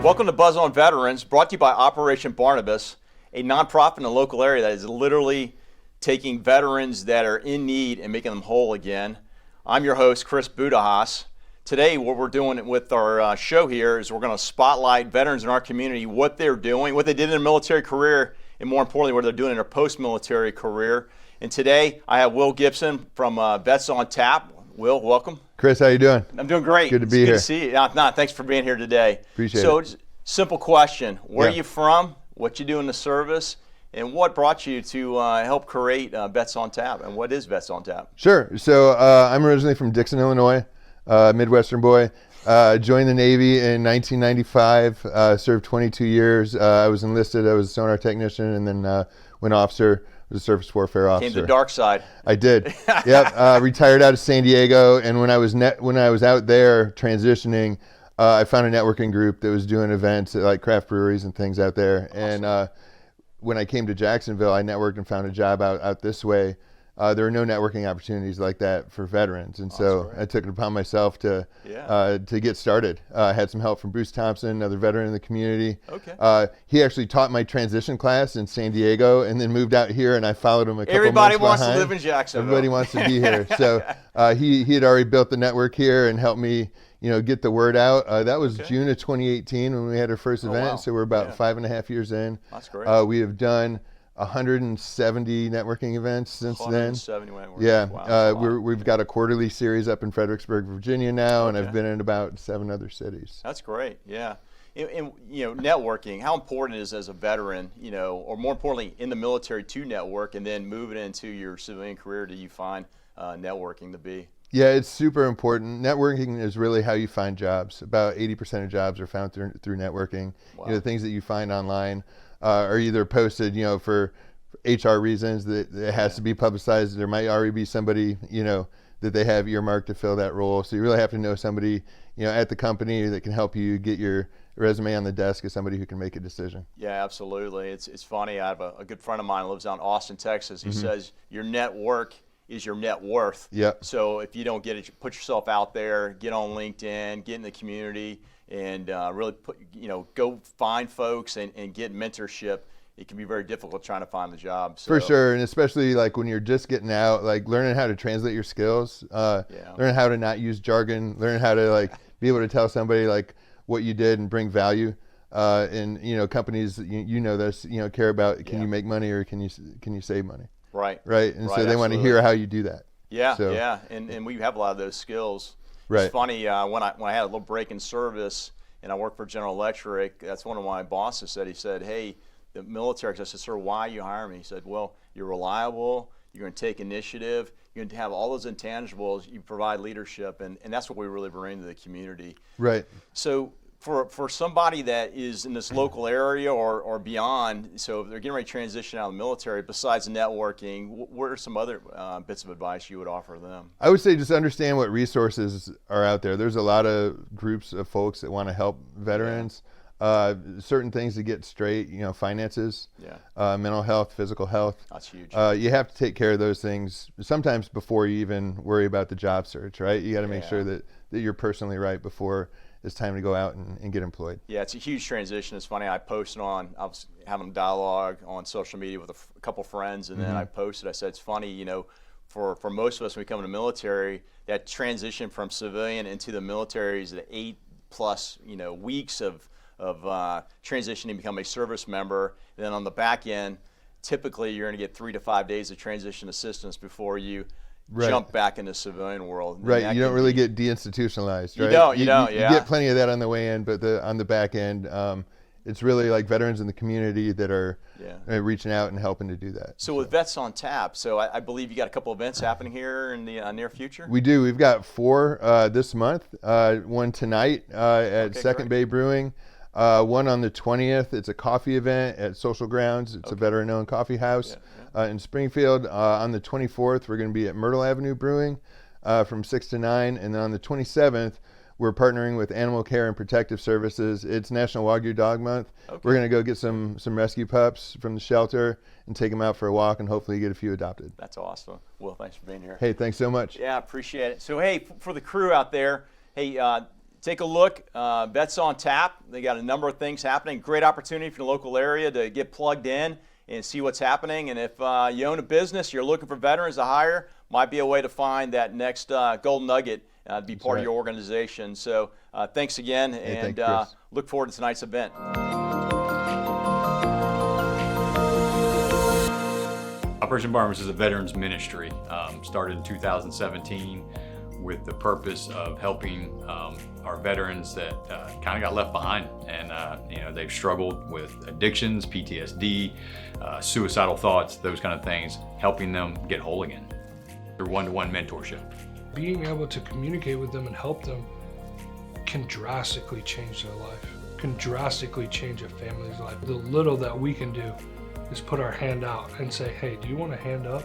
Welcome to Buzz on Veterans, brought to you by Operation Barnabas, a nonprofit in the local area that is literally taking veterans that are in need and making them whole again. I'm your host, Chris Budihas. Today, what we're doing with our show here is we're going to spotlight veterans in our community, what they're doing, what they did in their military career, and more importantly, what they're doing in their post-military career. And today, I have Will Gibson from Vets on T.A.P. Will, welcome. Chris, how you doing? I'm doing great. Good to be here. Good to see you. Thanks for being here today. Appreciate it. So, simple question. Where are you from? What you do in the service? And what brought you to help create Vets on T.A.P.? And what is Vets on T.A.P.? Sure. So I'm originally from Dixon, Illinois, Midwestern boy. Joined the Navy in 1995, served 22 years. I was enlisted. I was a sonar technician and then went officer. Was a surface warfare officer. Came to the dark side. I did. Yep. Retired out of San Diego, and when I was out there transitioning, I found a networking group that was doing events at, like, craft breweries and things out there. Awesome. And when I came to Jacksonville, I networked and found a job out this way. There were no networking opportunities like that for veterans, and so I took it upon myself to get started. I had some help from Bruce Thompson, another veteran in the community. Okay. He actually taught my transition class in San Diego, and then moved out here, and I followed him a couple Everybody months wants behind. to live in Jacksonville. Everybody wants to be here. So he had already built the network here and helped me, get the word out. That was June of 2018 when we had our first event. Wow. So we're about 5.5 years in. That's great. We have done 170 networking events since 170 then. networking. Yeah, Wow. we've got a quarterly series up in Fredericksburg, Virginia now, and I've been in about 7 other cities. That's great. Yeah, and networking. How important it is as a veteran, or more importantly, in the military to network, and then moving into your civilian career, do you find networking to be? Yeah, it's super important. Networking is really how you find jobs. About 80% of jobs are found through networking. Wow. The things that you find online are either posted, for HR reasons that it has to be publicized. There might already be somebody, that they have earmarked to fill that role. So you really have to know somebody, at the company that can help you get your resume on the desk as somebody who can make a decision. Yeah, absolutely. It's funny. I have a good friend of mine who lives out in Austin, Texas. He says your network is your net worth. Yep. So if you don't get it, put yourself out there, get on LinkedIn, get in the community, and really go find folks and get mentorship. It can be very difficult trying to find the job. So. For sure, and especially like when you're just getting out, like learning how to translate your skills, learning how to not use jargon, learning how to be able to tell somebody what you did and bring value. And companies, this, care about can you make money or can you save money? Right. And so they want to hear how you do that. Yeah. And we have a lot of those skills. Right. It's funny, when I had a little break in service and I worked for General Electric, that's one of my bosses said. He said, "Hey, the military," I said, "Sir, why you hire me?" He said, "Well, you're reliable, you're going to take initiative, you're going to have all those intangibles, you provide leadership," and that's what we really bring to the community. Right. So for somebody that is in this local area or beyond, so if they're getting ready to transition out of the military, besides networking, what are some other bits of advice you would offer them? I would say just understand what resources are out there. There's a lot of groups of folks that want to help veterans. Certain things to get straight, finances, mental health, physical health. That's huge. You have to take care of those things sometimes before you even worry about the job search, right? You got to make sure that you're personally right before it's time to go out and get employed. Yeah, it's a huge transition. It's funny, I was having a dialogue on social media with a couple friends, and then I posted, I said, it's funny, for most of us when we come in the military, that transition from civilian into the military is the 8+ weeks of transitioning to become a service member. And then on the back end, typically you're going to get 3 to 5 days of transition assistance before you jump back into the civilian world. Right, you don't really get deinstitutionalized, right? You don't, You get plenty of that on the way in, but on the back end, it's really like veterans in the community that are reaching out and helping to do that. So with Vets on T.A.P., so I believe you got a couple events happening here in the near future? We do. We've got 4 this month, one tonight at Second Bay Brewing. One on the 20th, it's a coffee event at Social Grounds. It's a veteran-owned coffee house in Springfield. On the 24th, we're going to be at Myrtle Avenue Brewing from 6 to 9. And then on the 27th, we're partnering with Animal Care and Protective Services. It's National Wagyu Dog Month. We're going to go get some rescue pups from the shelter and take them out for a walk and hopefully get a few adopted. That's awesome. Will, thanks for being here. Hey, thanks so much. Yeah, I appreciate it. So, hey, for the crew out there, hey, take a look. Vets on Tap. They got a number of things happening. Great opportunity for the local area to get plugged in and see what's happening. And if you own a business, you're looking for veterans to hire, might be a way to find that next gold nugget to be part of your organization. So thanks again, and look forward to tonight's event. Operation Barnabas is a veterans ministry, started in 2017 with the purpose of helping our veterans that kind of got left behind, and they've struggled with addictions, PTSD, suicidal thoughts, those kind of things, helping them get whole again through one-to-one mentorship. Being able to communicate with them and help them can drastically change their life, can drastically change a family's life. The little that we can do is put our hand out and say, hey, do you want a hand up?